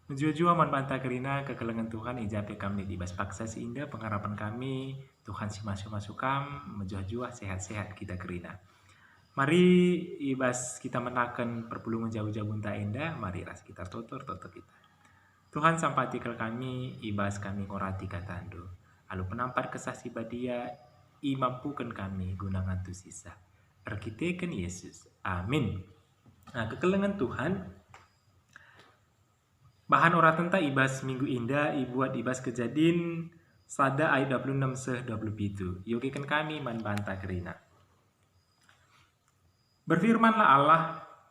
Menjua-jua manbanta kerina kekelengan Tuhan ijape kami di bas paksa seindah pengharapan kami Tuhan si masuk kam menjua-jua sehat-sehat kita kerina. Mari ibas kita menakan perpulungan jauh-jauh tak indah, mari ras kita tutur kita. Tuhan sampatikal kami ibas kami ngorati katandu. Alu penampat kesasi badia imampukan kami guna ngantu sisa. Erkitekan Yesus. Amin. Nah, kekelengan Tuhan bahan ora tenta ibas minggu indah ibuat ibas kejadin sada ayat 26 seh 27. Yogikan kami manbanta kerina. Berfirmanlah Allah,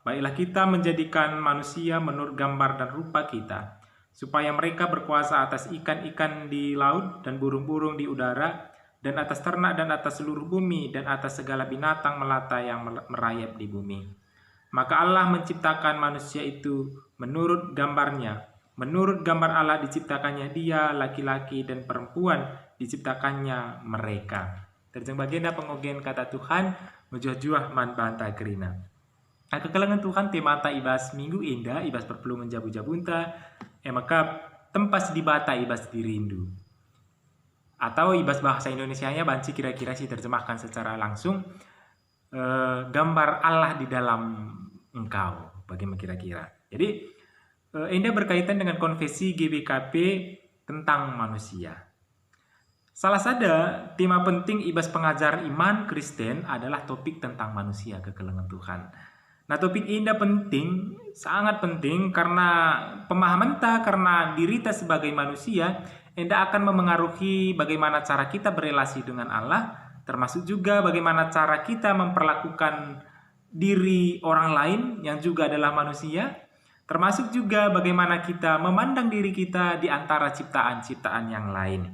baiklah kita menjadikan manusia menurut gambar dan rupa kita, supaya mereka berkuasa atas ikan-ikan di laut dan burung-burung di udara, dan atas ternak dan atas seluruh bumi, dan atas segala binatang melata yang merayap di bumi. Maka Allah menciptakan manusia itu menurut gambarnya. Menurut gambar Allah diciptakannya dia, laki-laki dan perempuan diciptakannya mereka. Terjemah baginda pengogen kata Tuhan, menjuah-juah manbanta kerina. Nah, kekelengan Tuhan temata ibas minggu indah, ibas perpelungan jabu-jabunta, maka tempas di bata ibas dirindu. Atau ibas bahasa Indonesianya banci kira-kira sih terjemahkan secara langsung, gambar Allah di dalam engkau, bagaimana kira-kira. Jadi ini berkaitan dengan konfesi GBKP tentang manusia. Salah satu tema penting ibas pengajar iman Kristen adalah topik tentang manusia kekelengan Tuhan. Nah, topik ini penting, sangat penting karena pemahaman karena diri kita sebagai manusia enda akan memengaruhi bagaimana cara kita berelasi dengan Allah, termasuk juga bagaimana cara kita memperlakukan diri orang lain yang juga adalah manusia, termasuk juga bagaimana kita memandang diri kita di antara ciptaan-ciptaan yang lain.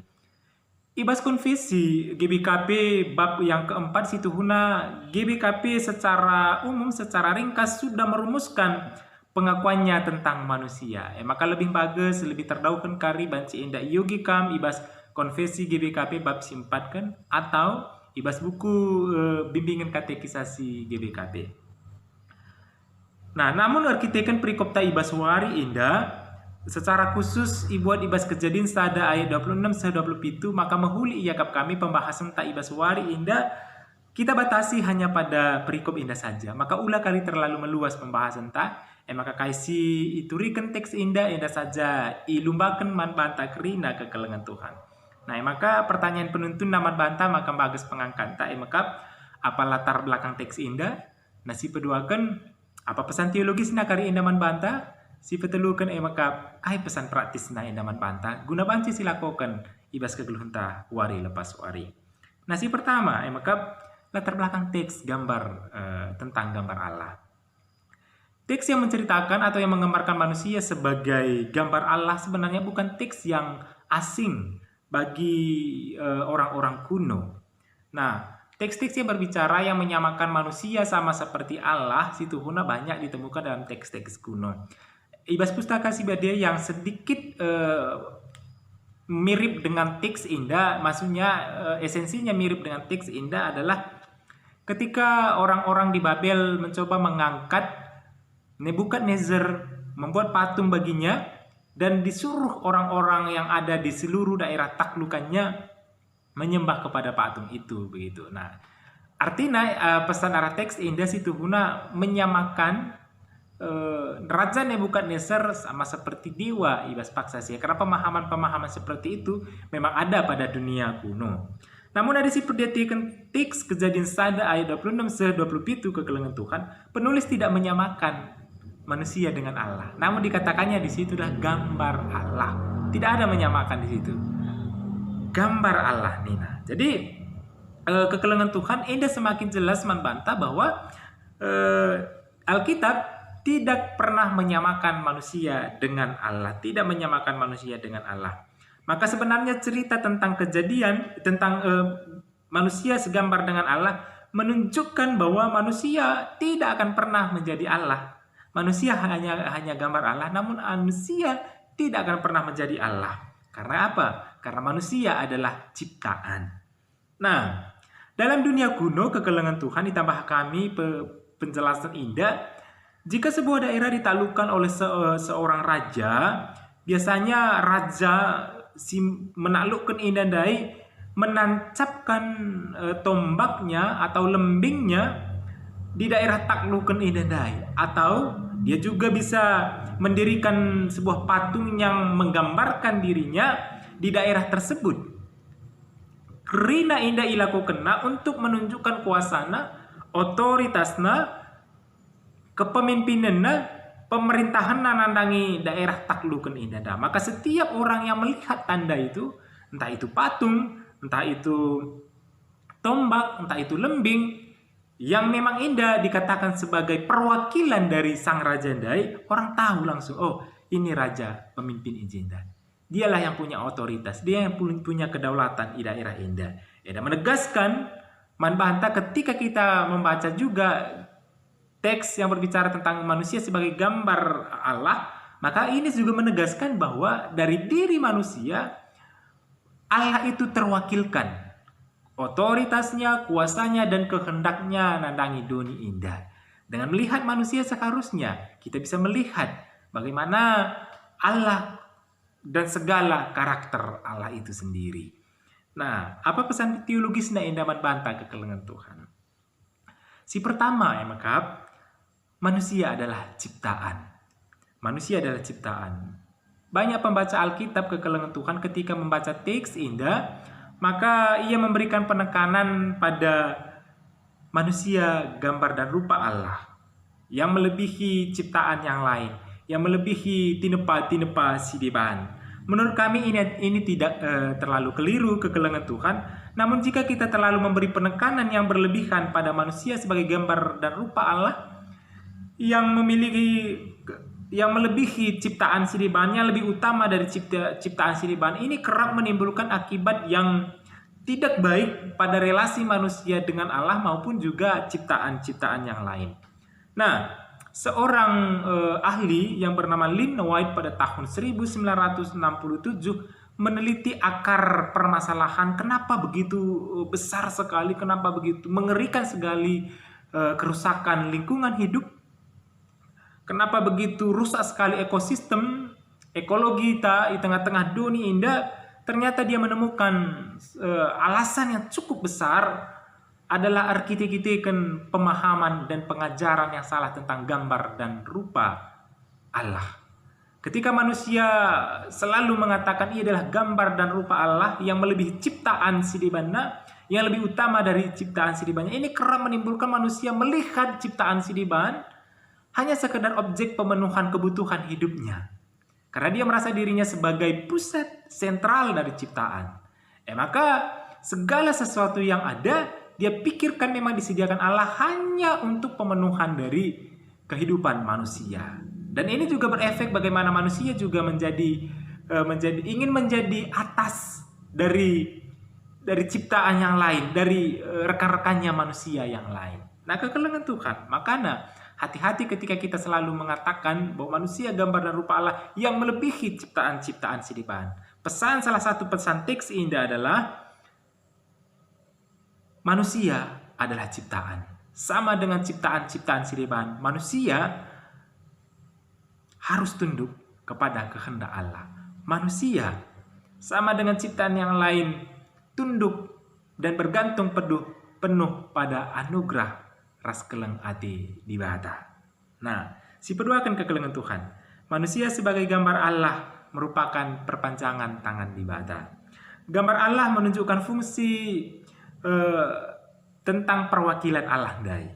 Ibas konfesi GBKP bab yang keempat situ huna GBKP secara umum, secara ringkas sudah merumuskan pengakuannya tentang manusia. Maka lebih bagus, lebih terdaukan kari banci indah yogikam ibas konfesi GBKP bab 4 kan, atau ibas buku bimbingan katekisasi GBKP. Nah, namun arkiteken perikopta ibas wari indah secara khusus ibuat ibas kejadian sada ayat 26 sampai 27, maka menghuli iakap kami pembahasan ta ibas wari indah kita batasi hanya pada perikop indah saja. Maka ulah kali terlalu meluas pembahasan ta, maka kaisi iturikan teks indah saja ilumbakan manbanta kerina kekelengan Tuhan. Nah, maka pertanyaan penuntun naman banta maka bagus pengangkat ta, maka apa latar belakang teks indah? Nah, si peduakan apa pesan teologis na kari indaman banta? Si petelukan maka ai pesan praktis na indaman banta guna banci silakokan ibas kegeluhunta wari lepas wari. Nah, si pertama maka latar belakang teks gambar tentang gambar Allah. Teks yang menceritakan atau yang menggambarkan manusia sebagai gambar Allah sebenarnya bukan teks yang asing bagi orang-orang kuno. Nah, teks-teks yang berbicara yang menyamakan manusia sama seperti Allah situ huna banyak ditemukan dalam teks-teks kuno. Ibas pustaka Sibadia yang sedikit mirip dengan teks indah, maksudnya esensinya mirip dengan teks indah adalah ketika orang-orang di Babel mencoba mengangkat Nebukadnezar membuat patung baginya dan disuruh orang-orang yang ada di seluruh daerah taklukannya menyembah kepada patung itu begitu. Nah, artinya pesan arah teks indah situ guna menyamakan Raja Nebukadnezar sama seperti dewa ibas paksa sih. Karena pemahaman-pemahaman seperti itu memang ada pada dunia kuno. Namun ada si perhatikan teks kejadian sada ayat 26 sampai 27 kekelengan Tuhan, penulis tidak menyamakan manusia dengan Allah. Namun dikatakannya di situ adalah gambar Allah. Tidak ada menyamakan di situ. Gambar Allah Nina. Jadi kekelengan Tuhan indah semakin jelas membantah bahwa Alkitab tidak pernah menyamakan manusia dengan Allah, tidak menyamakan manusia dengan Allah. Maka sebenarnya cerita tentang kejadian tentang manusia segambar dengan Allah menunjukkan bahwa manusia tidak akan pernah menjadi Allah. Manusia hanya gambar Allah, namun manusia tidak akan pernah menjadi Allah. Karena apa? Karena manusia adalah ciptaan. Nah, dalam dunia kuno kekelengan Tuhan ditambah kami penjelasan indah. Jika sebuah daerah ditaklukkan oleh seorang raja, biasanya raja menaklukkan indah dai menancapkan tombaknya atau lembingnya di daerah taklukkan indah dai, atau dia juga bisa mendirikan sebuah patung yang menggambarkan dirinya di daerah tersebut. Rina indah ilaku kena untuk menunjukkan kuasana, otoritasna, kepemimpinanna, pemerintahan nandangi daerah taklukan indah. Maka setiap orang yang melihat tanda itu, entah itu patung, entah itu tombak, entah itu lembing, yang memang indah dikatakan sebagai perwakilan dari sang raja Ndai, orang tahu langsung, oh ini raja pemimpin Indah. Dialah yang punya otoritas, dia yang punya kedaulatan di daerah Indah. Indah menegaskan, manbahanta ketika kita membaca juga teks yang berbicara tentang manusia sebagai gambar Allah, maka ini juga menegaskan bahwa dari diri manusia, Allah itu terwakilkan. Otoritasnya, kuasanya, dan kehendaknya nandangi dunia indah. Dengan melihat manusia seharusnya, kita bisa melihat bagaimana Allah dan segala karakter Allah itu sendiri. Nah, apa pesan teologisnya indah bantah kekelengan Tuhan? Si pertama, maka manusia adalah ciptaan. Manusia adalah ciptaan. Banyak pembaca Alkitab kekelengan Tuhan ketika membaca teks indah, maka ia memberikan penekanan pada manusia gambar dan rupa Allah yang melebihi ciptaan yang lain, yang melebihi tinepa sidiban. Menurut kami ini tidak terlalu keliru kekelengan Tuhan. Namun jika kita terlalu memberi penekanan yang berlebihan pada manusia sebagai gambar dan rupa Allah yang melebihi ciptaan sidibannya, lebih utama dari ciptaan sidiban, ini kerap menimbulkan akibat yang tidak baik pada relasi manusia dengan Allah maupun juga ciptaan-ciptaan yang lain. Nah, seorang ahli yang bernama Lynn White pada tahun 1967 meneliti akar permasalahan kenapa begitu besar sekali, kenapa begitu mengerikan sekali kerusakan lingkungan hidup, kenapa begitu rusak sekali ekosistem, ekologi kita di tengah-tengah dunia indah. Ternyata dia menemukan alasan yang cukup besar adalah arsitekturan pemahaman dan pengajaran yang salah tentang gambar dan rupa Allah. Ketika manusia selalu mengatakan ia adalah gambar dan rupa Allah yang melebihi ciptaan sidibannya, yang lebih utama dari ciptaan sidibannya, ini kerap menimbulkan manusia melihat ciptaan sidiban hanya sekedar objek pemenuhan kebutuhan hidupnya. Karena dia merasa dirinya sebagai pusat sentral dari ciptaan. Maka segala sesuatu yang ada, dia pikirkan memang disediakan Allah hanya untuk pemenuhan dari kehidupan manusia. Dan ini juga berefek bagaimana manusia juga ingin menjadi atas dari ciptaan yang lain, dari rekan-rekannya manusia yang lain. Nah, kekelengan Tuhan, makanya hati-hati ketika kita selalu mengatakan bahwa manusia gambar dan rupa Allah yang melebihi ciptaan-ciptaan sidiban. Salah satu pesan teks indah adalah manusia adalah ciptaan. Sama dengan ciptaan-ciptaan sidiban, manusia harus tunduk kepada kehendak Allah. Manusia sama dengan ciptaan yang lain tunduk dan bergantung penuh pada anugerah ras keleng ati di bata. Nah, si perduakan kekelengan Tuhan. Manusia sebagai gambar Allah merupakan perpanjangan tangan di bata. Gambar Allah menunjukkan fungsi tentang perwakilan Allah dai.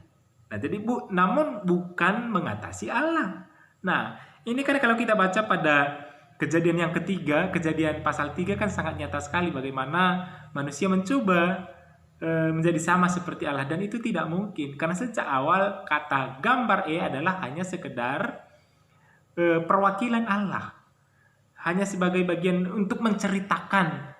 Nah, jadi namun bukan mengatasi Allah. Nah, ini kan kalau kita baca pada kejadian yang ketiga, kejadian pasal 3 kan sangat nyata sekali bagaimana manusia mencoba menjadi sama seperti Allah, dan itu tidak mungkin karena sejak awal kata gambar adalah hanya sekedar perwakilan Allah, hanya sebagai bagian untuk menceritakan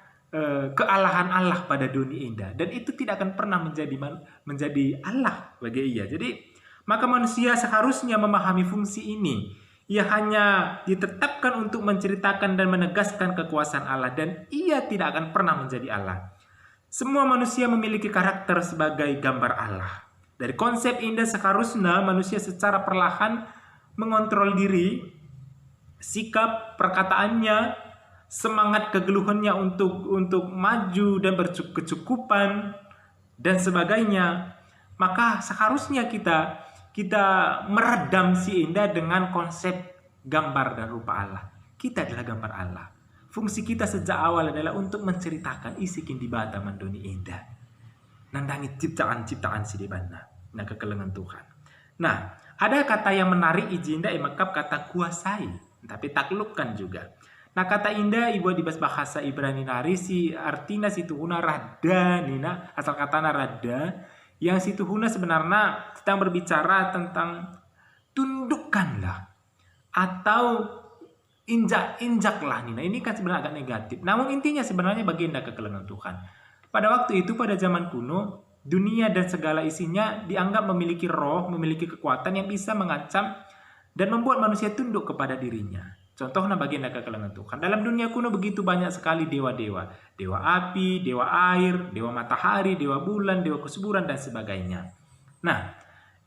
kealahan Allah pada dunia indah, dan itu tidak akan pernah menjadi Allah bagi ia. Jadi maka manusia seharusnya memahami fungsi ini. Ia hanya ditetapkan untuk menceritakan dan menegaskan kekuasaan Allah, dan ia tidak akan pernah menjadi Allah. Semua manusia memiliki karakter sebagai gambar Allah. Dari konsep indah seharusnya manusia secara perlahan mengontrol diri sikap perkataannya, semangat kegeluhannya untuk maju dan berkecukupan dan sebagainya, maka seharusnya kita meredam si indah dengan konsep gambar dan rupa Allah. Kita adalah gambar Allah. Fungsi kita sejak awal adalah untuk menceritakan isi kindi bata mandoni indah. Nandangi ciptaan-ciptaan si debana. Nah, kekelengan Tuhan. Nah, ada kata yang menarik ijinda emakap kata kuasai, tapi taklukkan juga. Nah, kata indah ibu di bahasa Ibrani narisi artinya situhuna rada nina, asal katana rada, yang situhuna sebenarnya sedang berbicara tentang tundukkanlah atau injaklah nina. Ini kan sebenarnya agak negatif. Namun intinya sebenarnya baginda kekelengan Tuhan. Pada waktu itu, pada zaman kuno, dunia dan segala isinya dianggap memiliki roh, memiliki kekuatan yang bisa mengancam dan membuat manusia tunduk kepada dirinya. Contohnya baginda kekelengan Tuhan. Dalam dunia kuno begitu banyak sekali dewa-dewa. Dewa api, dewa air, dewa matahari, dewa bulan, dewa kesuburan, dan sebagainya. Nah,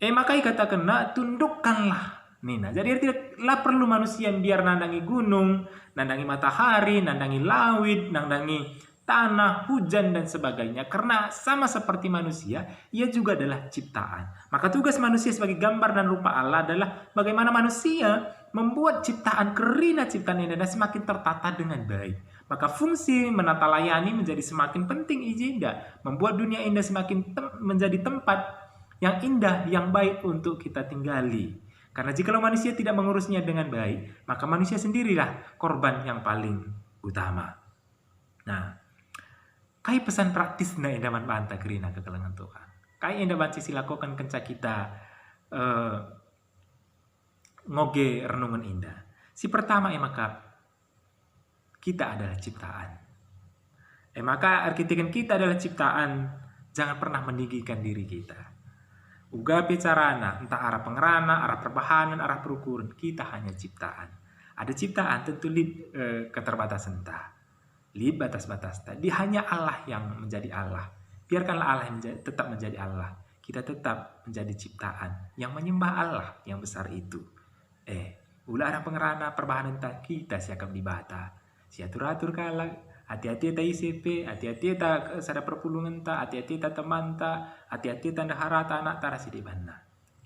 makanya katakan, tundukkanlah. Nina. Jadi tidaklah perlu manusia yang biar nandangi gunung, nandangi matahari, nandangi langit, nandangi tanah, hujan, dan sebagainya. Karena sama seperti manusia, ia juga adalah ciptaan. Maka tugas manusia sebagai gambar dan rupa Allah adalah bagaimana manusia membuat ciptaan kerina ciptaan ini semakin tertata dengan baik. Maka fungsi menata layani menjadi semakin penting ijinda. Membuat dunia indah semakin menjadi tempat yang indah, yang baik untuk kita tinggali. Karena jika manusia tidak mengurusnya dengan baik, maka manusia sendirilah korban yang paling utama. Nah, kai pesan praktis na indaman banta kerina kekelengan Tuhan. Kai indah banci silakokan kenca kita ngoge renungan indah. Si pertama maka kita adalah ciptaan. Maka artikan kita adalah ciptaan, jangan pernah meninggikan diri kita. Uga bicarana, entah arah pengerana, arah perbahanan, arah perukuran, kita hanya ciptaan. Ada ciptaan tentu keterbatasan tak. Lid batas-batas tadi hanya Allah yang menjadi Allah. Biarkanlah Allah yang tetap menjadi Allah. Kita tetap menjadi ciptaan yang menyembah Allah yang besar itu. Ulah arah pengerana perbahanan tak kita siakam dibata. Siatur-atur kalah. Hati-hati ta ICP, hati-hati ta sada perpulungan ta, hati-hati ta teman ta, hati-hati ta harata anak ta rasi dibana.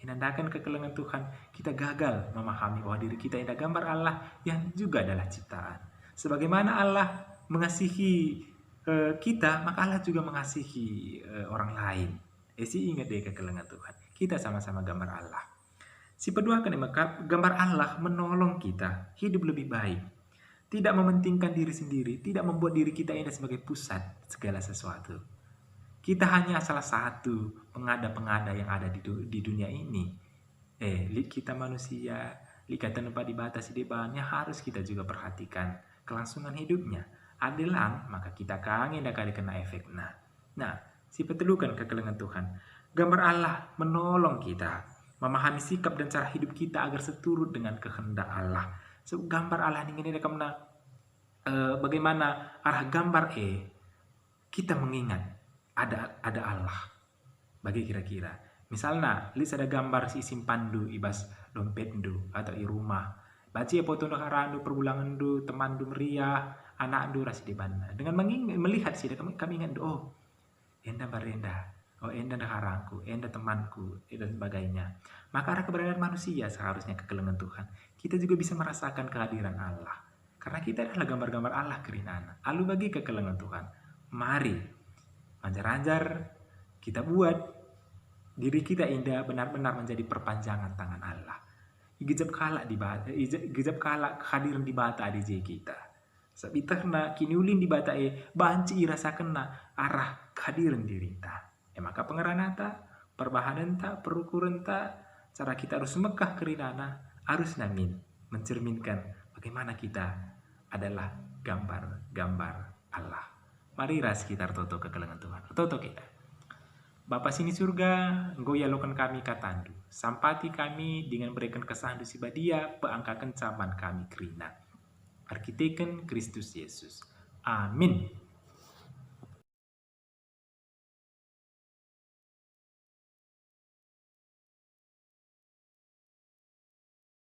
Inandakan kekelengan Tuhan, kita gagal memahami bahwa diri kita indah gambar Allah yang juga adalah ciptaan. Sebagaimana Allah mengasihi kita, maka Allah juga mengasihi orang lain. Si ingat deh kekelengan Tuhan, kita sama-sama gambar Allah. Si kedua kan gambar Allah menolong kita hidup lebih baik. Tidak mementingkan diri sendiri, tidak membuat diri kita ini sebagai pusat segala sesuatu. Kita hanya salah satu pengada-pengada yang ada di dunia ini. Kita manusia, likatan tempat dibatasi depannya harus kita juga perhatikan kelangsungan hidupnya. Adalah maka kita kangen dah kali kena efek. Nah, si petelukan kekelengan Tuhan. Gambar Allah menolong kita memahami sikap dan cara hidup kita agar seturut dengan kehendak Allah. So, gambar Allah ini kemana bagaimana arah gambar kita mengingat ada Allah. Bagi kira-kira misalnya lis ada gambar si simpandu ibas dompetdu atau i rumah baca foto harandu perbulangan du teman du meriah anak du rasi di banda dengan melihat sih kami ingat enda barenda enda harangku enda temanku dan sebagainya. Maka arah keberadaan manusia seharusnya kekelengan Tuhan kita juga bisa merasakan kehadiran Allah. Karena kita adalah gambar-gambar Allah kerinana. Lalu bagi kekelengan Tuhan, mari manjar-anjar kita buat diri kita indah benar-benar menjadi perpanjangan tangan Allah. Gejap kala kehadiran di bata di kita. Sabiterna kini ulin di bata banci irasa kena arah kehadiran diri ta. Maka pengeranata, perbahananta, perukuranta, cara kita harus mekah kerinana, harus namin mencerminkan bagaimana kita adalah gambar-gambar Allah. Mari sekitar toto kekelengan Tuhan. Toto kita. Bapa sini surga, engkau yalokan kami katandu. Sampati kami dengan berikan kesahandu si badia, peangkakan caman kami kerina. Arkiteken Kristus Yesus. Amin.